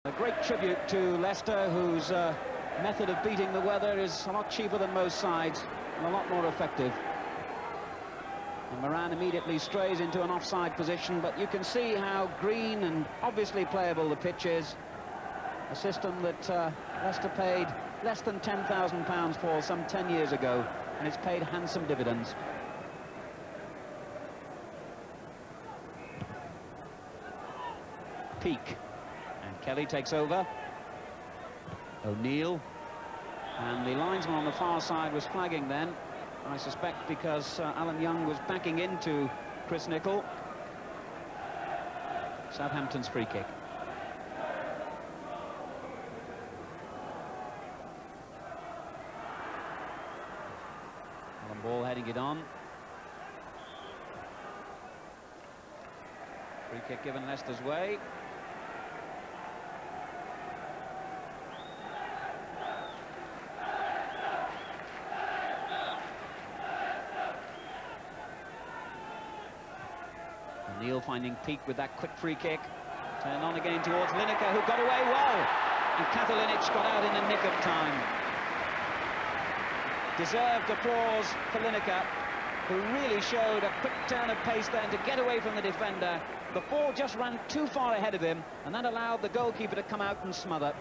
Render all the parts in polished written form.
A great tribute to Leicester, whose method of beating the weather is a lot cheaper than most sides and a lot more effective. And Moran immediately strays into an offside position, but you can see how green and obviously playable the pitch is. A system that Leicester paid less than £10,000 for some 10 years ago, and it's paid handsome dividends. Peak. And Kelly takes over. O'Neill. And the linesman on the far side was flagging then, I suspect because Alan Young was backing into Chris Nicol. Southampton's free kick. Alan Ball heading it on. Free kick given Leicester's way. O'Neill finding Peak with that quick free kick. Turned on again towards Lineker, who got away well. And Katalinic got out in the nick of time. Deserved applause for Lineker, who really showed a quick turn of pace then to get away from the defender. The ball just ran too far ahead of him, and that allowed the goalkeeper to come out and smother.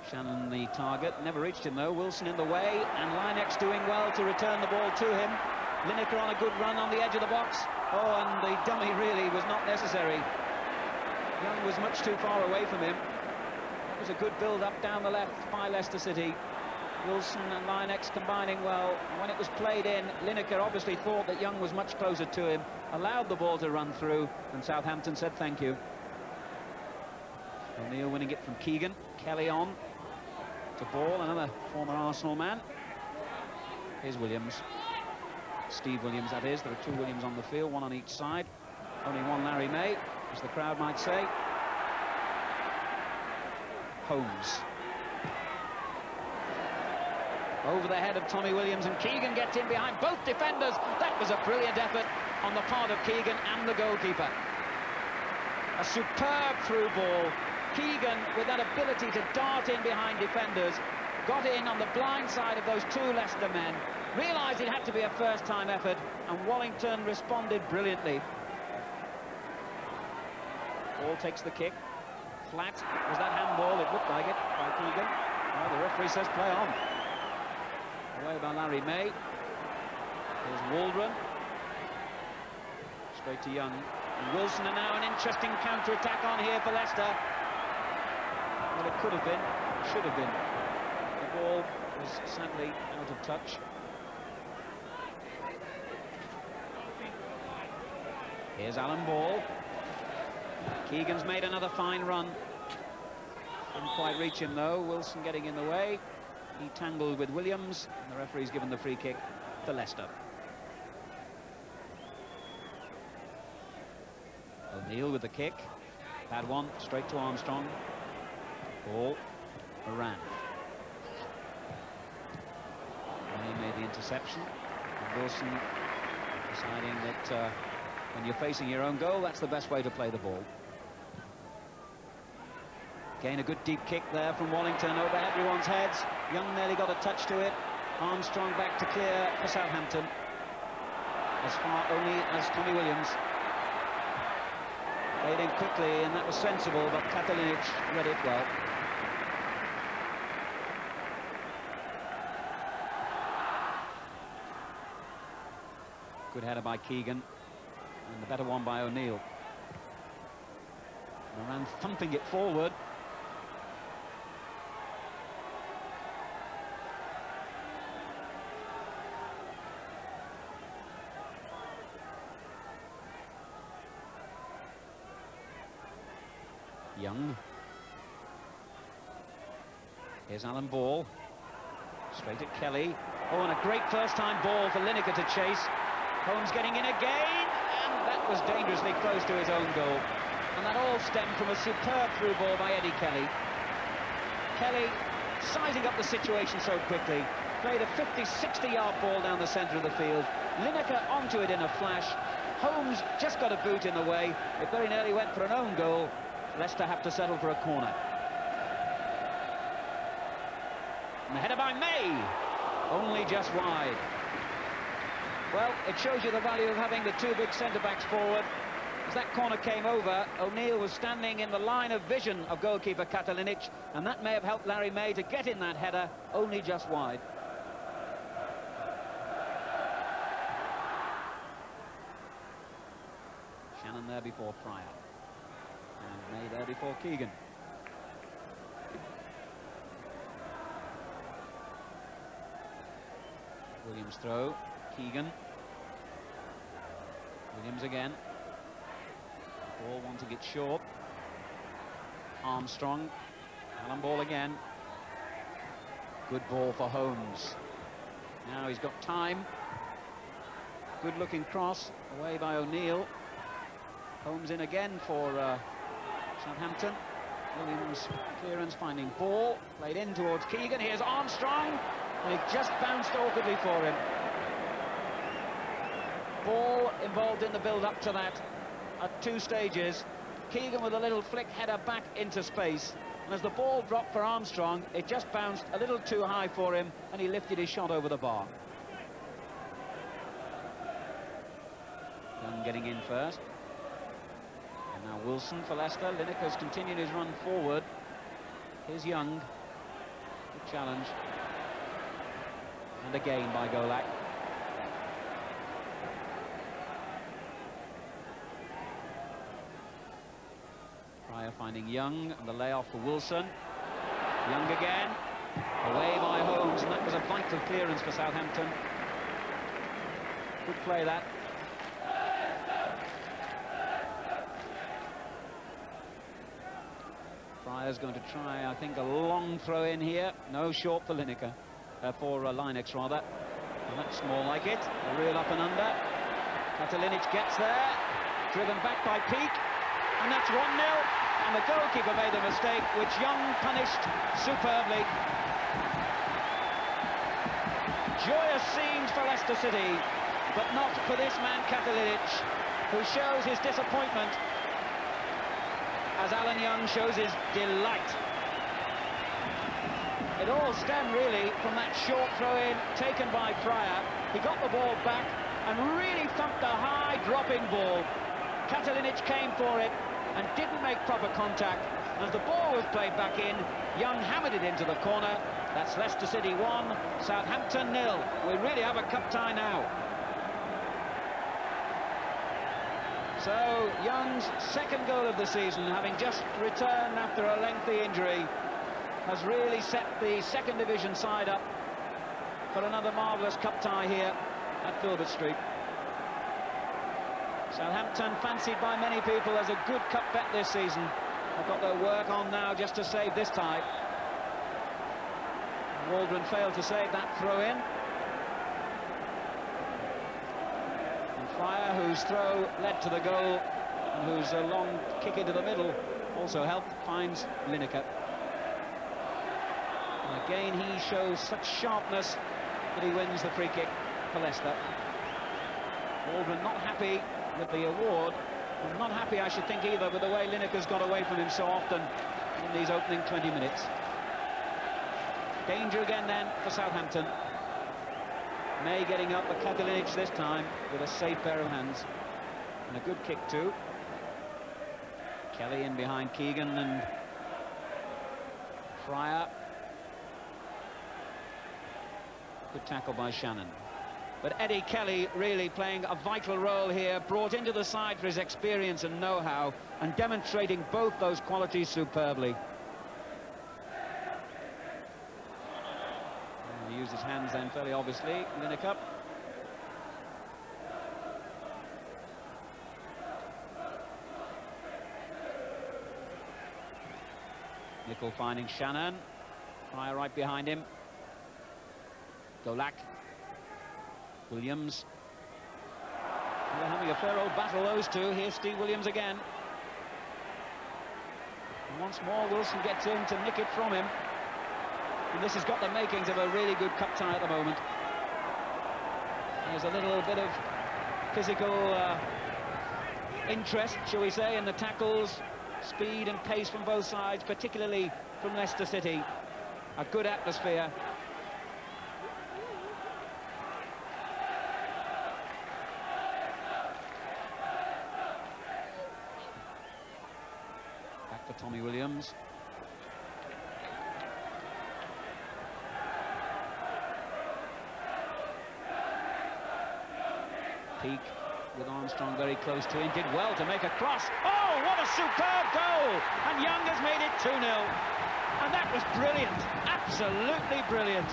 Shannon the target, never reached him though. Wilson in the way, and Linex doing well to return the ball to him. Lineker on a good run on the edge of the box. Oh, and the dummy really was not necessary. Young was much too far away from him. It was a good build-up down the left by Leicester City. Wilson and Linex combining well. When it was played in, Lineker obviously thought that Young was much closer to him, allowed the ball to run through, and Southampton said thank you. O'Neill winning it from Keegan. Kelly on to Ball, another former Arsenal man. Here's Williams. Steve Williams, that is. There are two Williams on the field, one on each side. Only one Larry May, as the crowd might say. Holmes. Over the head of Tommy Williams, and Keegan gets in behind both defenders. That was a brilliant effort on the part of Keegan and the goalkeeper. A superb through ball. Keegan, with that ability to dart in behind defenders, got in on the blind side of those two Leicester men, realised it had to be a first-time effort, and Wallington responded brilliantly. Ball takes the kick. Flat. Was that handball? It looked like it by Keegan. Oh, the referee says play on. Away by Larry May. Here's Waldron. Straight to Young. And Wilson, and now an interesting counter-attack on here for Leicester. Well, it could have been, should have been. The ball was sadly out of touch. Here's Alan Ball. Keegan's made another fine run. Didn't quite reach him though. Wilson getting in the way. He tangled with Williams, and the referee's given the free kick to Leicester. O'Neill with the kick. Bad one, straight to Armstrong. Ball, Moran. He made the interception. And Wilson deciding that when you're facing your own goal, that's the best way to play the ball. Again, a good deep kick there from Wallington over everyone's heads. Young nearly got a touch to it. Armstrong back to clear for Southampton. As far only as Tommy Williams. Played in quickly, and that was sensible, but Katalinic read it well. Good header by Keegan, and the better one by O'Neill. Moran thumping it forward. Young. Here's Alan Ball. Straight at Kelly. Oh, and a great first-time ball for Lineker to chase. Holmes getting in again, and that was dangerously close to his own goal. And that all stemmed from a superb through ball by Eddie Kelly. Kelly sizing up the situation so quickly. Played a 50, 60-yard ball down the centre of the field. Lineker onto it in a flash. Holmes just got a boot in the way. It very nearly went for an own goal. Leicester have to settle for a corner. And the header by May, only just wide. Well, it shows you the value of having the two big centre-backs forward. As that corner came over, O'Neill was standing in the line of vision of goalkeeper Katalinic, and that may have helped Larry May to get in that header, only just wide. Shannon there before Pryor. And May there before Keegan. Williams throw, Keegan. Williams again. Ball wanting it short. Armstrong. Allen ball again. Good ball for Holmes. Now he's got time. Good looking cross away by O'Neill. Holmes in again for Southampton. Williams clearance finding ball. Played in towards Keegan. Here's Armstrong. And it just bounced awkwardly for him. Ball involved in the build-up to that at two stages. Keegan with a little flick header back into space. And as the ball dropped for Armstrong, it just bounced a little too high for him, and he lifted his shot over the bar. Young getting in first. And now Wilson for Leicester. Lineker's continued his run forward. Here's Young. Good challenge. And again by Golak. Pryor finding Young, and the layoff for Wilson. Young again. Away by Holmes, and that was a vital clearance for Southampton. Good play, that. Pryor's going to try, I think, a long throw in here. No, short for Lineker. For Linex rather, and that's more like it. A real up and under. Katalinic gets there, driven back by Peake, and that's 1-0. And the goalkeeper made a mistake, which Young punished superbly. Joyous scenes for Leicester City, but not for this man Katalinic, who shows his disappointment as Alan Young shows his delight. It all stemmed really from that short throw-in taken by Pryor. He got the ball back and really thumped a high dropping ball. Katalinic came for it and didn't make proper contact. As the ball was played back in, Young hammered it into the corner. That's Leicester City 1, Southampton 0. We really have a cup tie now. So Young's second goal of the season, having just returned after a lengthy injury, has really set the second division side up for another marvellous cup tie here at Filbert Street. Southampton, fancied by many people as a good cup bet this season, have got their work on now just to save this tie. Waldron failed to save that throw-in. And Pryor, whose throw led to the goal, and whose long kick into the middle also helped, finds Lineker. And again, he shows such sharpness that he wins the free kick for Leicester. Waldron not happy with the award, and not happy, I should think, either with the way Lineker's got away from him so often in these opening 20 minutes. Danger again then for Southampton. May getting up, but Katalinic this time with a safe pair of hands. And a good kick too. Kelly in behind Keegan and Pryor. Good tackle by Shannon. But Eddie Kelly really playing a vital role here, brought into the side for his experience and know-how, and demonstrating both those qualities superbly. And he used his hands then fairly obviously. Lineker. Nicol finding Shannon. Pryor right behind him. Golak. Williams. They're having a fair old battle, those two. Here's Steve Williams again. And once more, Wilson gets in to nick it from him. And this has got the makings of a really good cup tie at the moment. There's a little bit of physical interest, shall we say, in the tackles. Speed and pace from both sides, particularly from Leicester City. A good atmosphere. Back for Tommy Williams. Peak with Armstrong very close to him, did well to make a cross. Oh, what a superb goal! And Young has made it 2-0. And that was brilliant, absolutely brilliant.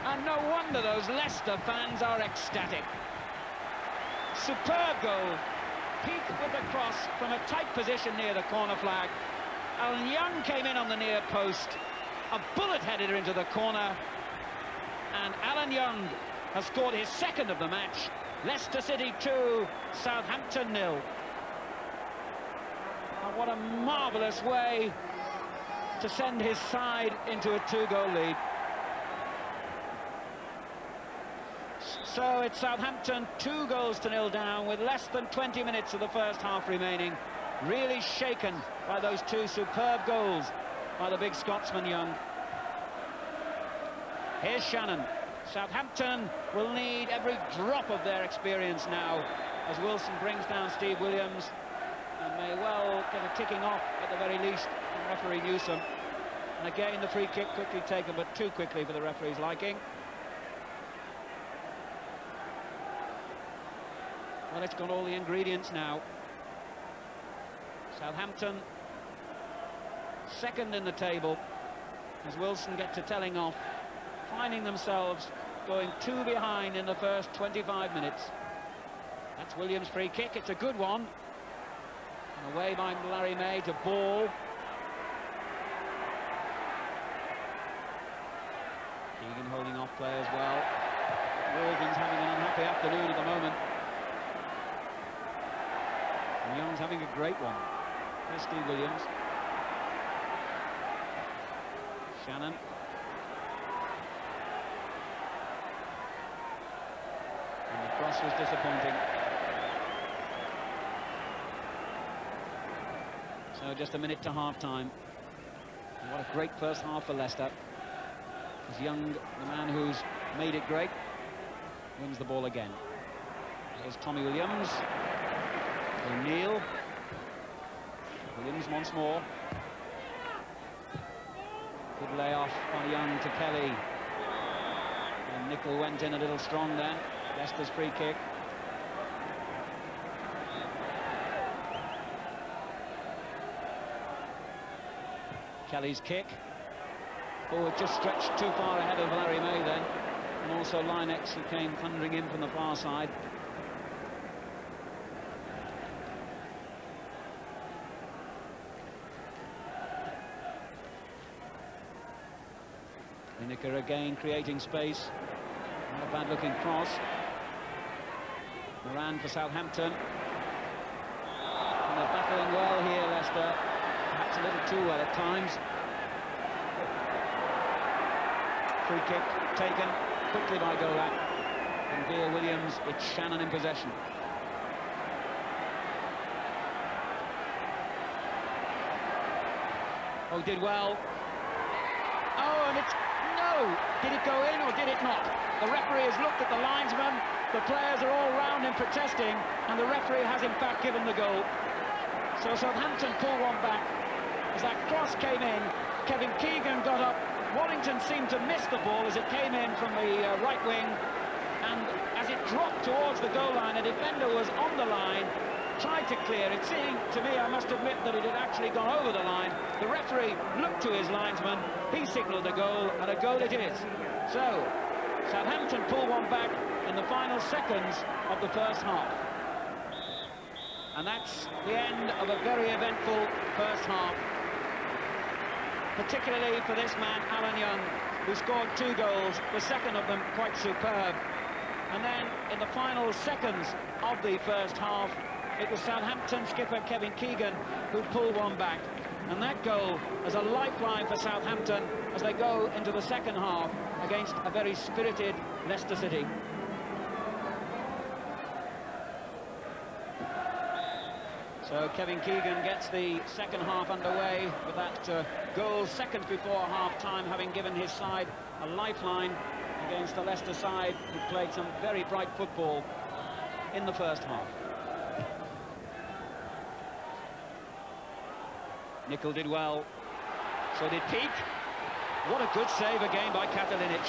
And no wonder those Leicester fans are ecstatic. Superb goal. Peak with the cross from a tight position near the corner flag. Alan Young came in on the near post. A bullet headed her into the corner. And Alan Young has scored his second of the match. Leicester City 2, Southampton 0. And what a marvellous way to send his side into a 2-goal lead. So it's Southampton 2-0 down with less than 20 minutes of the first half remaining. Really shaken by those two superb goals by the big Scotsman Young. Here's Shannon. Southampton will need every drop of their experience now as Wilson brings down Steve Williams and may well get a ticking off at the very least from referee Newsom. And again the free kick quickly taken, but too quickly for the referee's liking. Well, it's got all the ingredients now. Southampton second in the table as Wilson gets to telling off, finding themselves going 2 behind in the first 25 minutes. That's Williams' free kick. It's a good one. And away by Larry May to Ball. Keegan holding off play as well. Morgan's having an unhappy afternoon at the moment. And Young's having a great one. Here's Steve Williams. Shannon. And the cross was disappointing. So just a minute to half-time. And what a great first half for Leicester. As Young, the man who's made it great, wins the ball again. Here's Tommy Williams. O'Neill. Williams once more. Good layoff by Young to Kelly. And Nicol went in a little strong then. Leicester's free kick. Kelly's kick. Oh, it just stretched too far ahead of Larry May then. And also Linex, who came thundering in from the far side. Lineker again creating space. Not a bad looking cross. Moran for Southampton. And they're battling well here, Leicester. Perhaps a little too well at times. Free kick taken quickly by Golak. And via Williams, it's Shannon in possession. Oh, did well. Oh, and it's... No! Did it go in or did it not? The referee has looked at the linesman. The players are all round him protesting, and the referee has in fact given the goal. So Southampton pull one back. As that cross came in, Kevin Keegan got up. Wallington seemed to miss the ball as it came in from the right wing, and as it dropped towards the goal line, a defender was on the line, tried to clear it. Seeing to me, I must admit that it had actually gone over the line. The referee looked to his linesman, he signalled a goal, and a goal it is. So Southampton pull one back in the final seconds of the first half. And that's the end of a very eventful first half, particularly for this man, Alan Young, who scored 2 goals, the second of them quite superb. And then in the final seconds of the first half, it was Southampton skipper Kevin Keegan who pulled one back. And that goal is a lifeline for Southampton as they go into the second half against a very spirited Leicester City. So Kevin Keegan gets the second half underway with that goal seconds before half-time, having given his side a lifeline against the Leicester side, who played some very bright football in the first half. Nicol did well, so did Peak. What a good save again by Katalinic.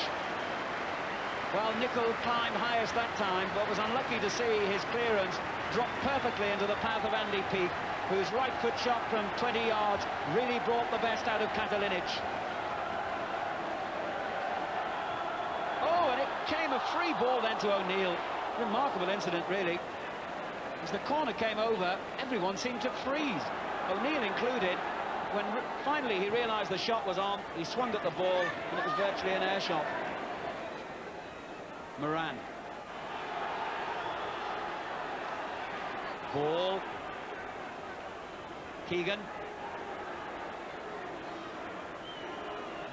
Well, Nicol climbed highest that time, but was unlucky to see his clearance drop perfectly into the path of Andy Peak, whose right foot shot from 20 yards really brought the best out of Katalinic. Oh, and it came a free ball then to O'Neill. Remarkable incident, really. As the corner came over, everyone seemed to freeze, O'Neill included. When finally he realised the shot was on, he swung at the ball, and it was virtually an air shot. Moran. Ball. Keegan.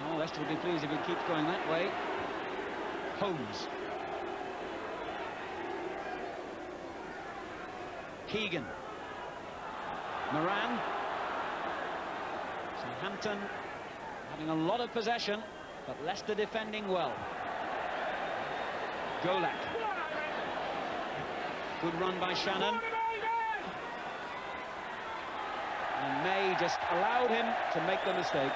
Oh, Leicester would be pleased if he keeps going that way. Holmes. Keegan. Moran. Southampton having a lot of possession, but Leicester defending well. Golak. Good run by Shannon. And May just allowed him to make the mistake.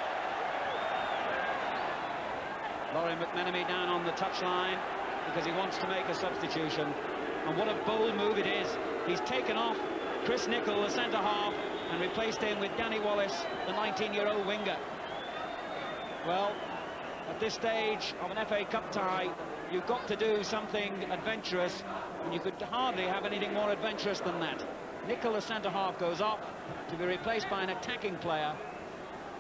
Laurie McMenemy down on the touchline because he wants to make a substitution. And what a bold move it is. He's taken off Chris Nicol, the centre-half, and replaced him with Danny Wallace, the 19-year-old winger. Well, at this stage of an FA Cup tie, you've got to do something adventurous, and you could hardly have anything more adventurous than that. Nicol, the centre-half, goes off to be replaced by an attacking player,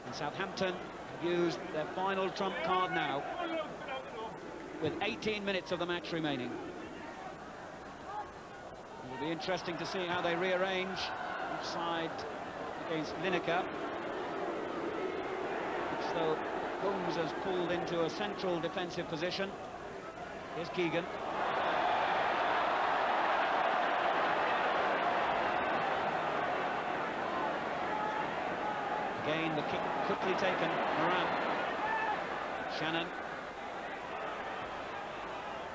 and Southampton have used their final trump card now, with 18 minutes of the match remaining. It'll be interesting to see how they rearrange each side against Lineker. It's though Holmes has pulled into a central defensive position. Here's Keegan. Again, the kick quickly taken. Moran. Shannon.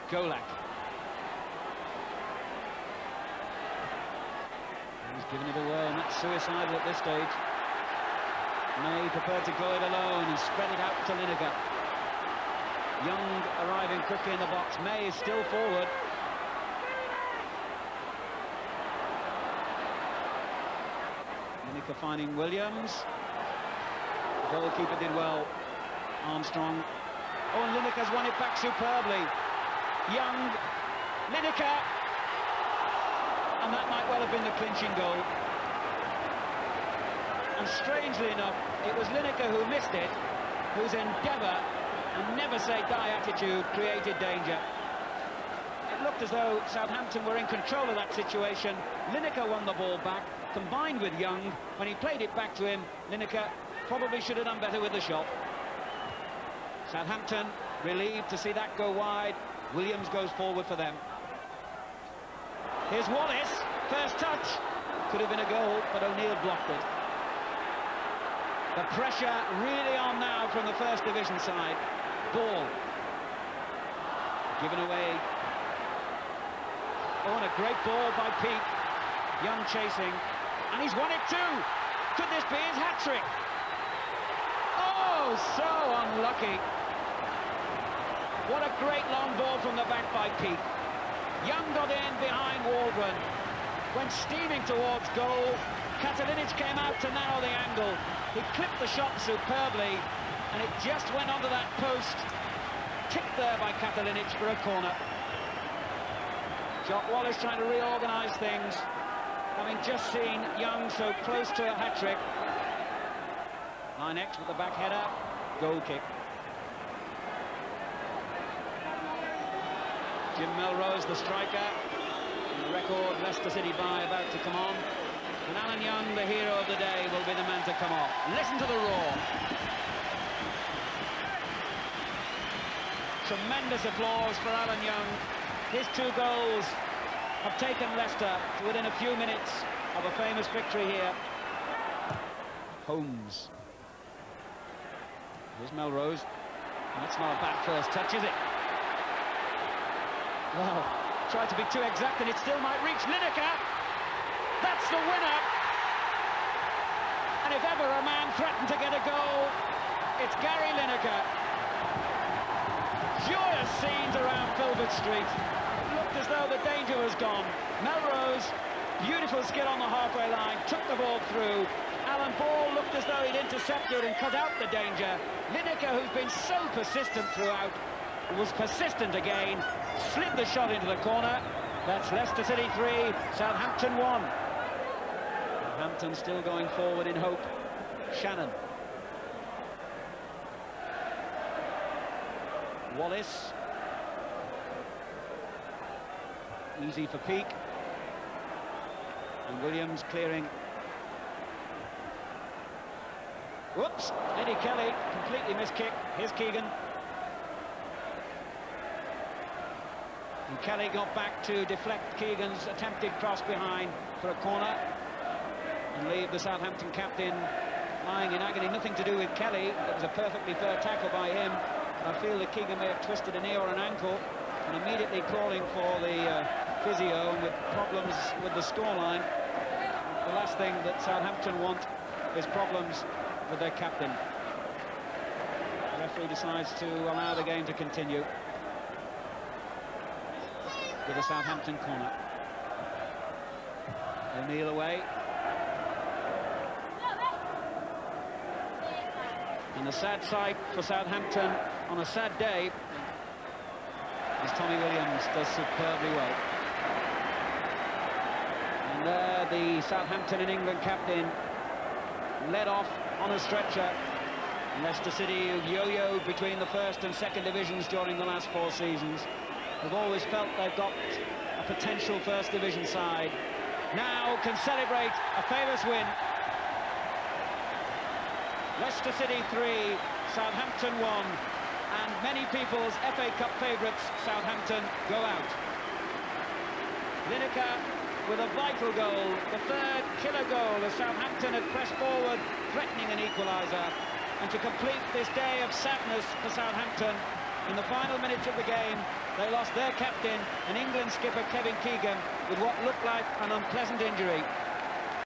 Golak. He's given it away, and that's suicidal at this stage. May prepared to go it alone. He spread it out to Lineker. Young arriving quickly in the box. May is still forward. Lineker finding Williams. The goalkeeper did well. Armstrong. Oh, and Lineker's won it back superbly. Young. Lineker. And that might well have been the clinching goal. And strangely enough, it was Lineker who missed it, whose endeavour and never-say-die attitude created danger. It looked as though Southampton were in control of that situation. Lineker won the ball back, combined with Young. When he played it back to him, Lineker probably should have done better with the shot. Southampton relieved to see that go wide. Williams goes forward for them. Here's Wallace, first touch. Could have been a goal, but O'Neill blocked it. The pressure really on now from the First Division side. Ball. Given away. Oh, and a great ball by Peak. Young chasing. And he's won it too. Could this be his hat-trick? Oh, so unlucky. What a great long ball from the back by Peak. Young got in behind Waldron. Went steaming towards goal. Katalinic came out to narrow the angle. He clipped the shot superbly, and it just went onto that post. Tipped there by Katalinic for a corner. Jock Wallace trying to reorganise things, having just seen Young so close to a hat-trick. Linex with the back header. Goal kick. Jim Melrose, the striker. The record Leicester City bye about to come on. And Alan Young, the hero of the day, will be the man to come off. Listen to the roar. Tremendous applause for Alan Young. His 2 goals have taken Leicester to within a few minutes of a famous victory here. Holmes. Here's Melrose. That's not a bad first touch, is it? Well, tried to be too exact and it still might reach Lineker. That's the winner. And if ever a man threatened to get a goal, it's Gary Lineker. Joyous scenes around Filbert Street. It looked as though the danger was gone. Melrose, beautiful skill on the halfway line, took the ball through. Alan Ball looked as though he'd intercepted and cut out the danger. Lineker, who's been so persistent throughout, was persistent again, slid the shot into the corner. That's Leicester City 3, Southampton 1. Southampton still going forward in hope. Shannon. Wallace. Easy for Peake. And Williams clearing. Whoops, Eddie Kelly completely missed kick. Here's Keegan. And Kelly got back to deflect Keegan's attempted cross behind for a corner and leave the Southampton captain lying in agony. Nothing to do with Kelly. It was a perfectly fair tackle by him. I feel that Keegan may have twisted a knee or an ankle, and immediately calling for the physio, and with problems with the scoreline. The last thing that Southampton want is problems with their captain. The referee decides to allow the game to continue with a Southampton corner. O'Neill away. And the sad sight for Southampton on a sad day as Tommy Williams does superbly well. And there the Southampton and England captain led off on a stretcher. Leicester City, who've yo-yoed between the first and second divisions during the last 4 seasons, have always felt they've got a potential first division side. Now can celebrate a famous win. Leicester City 3, Southampton 1, and many people's FA Cup favourites, Southampton, go out. Lineker with a vital goal, the third killer goal as Southampton had pressed forward, threatening an equaliser. And to complete this day of sadness for Southampton, in the final minutes of the game, they lost their captain and England skipper Kevin Keegan with what looked like an unpleasant injury.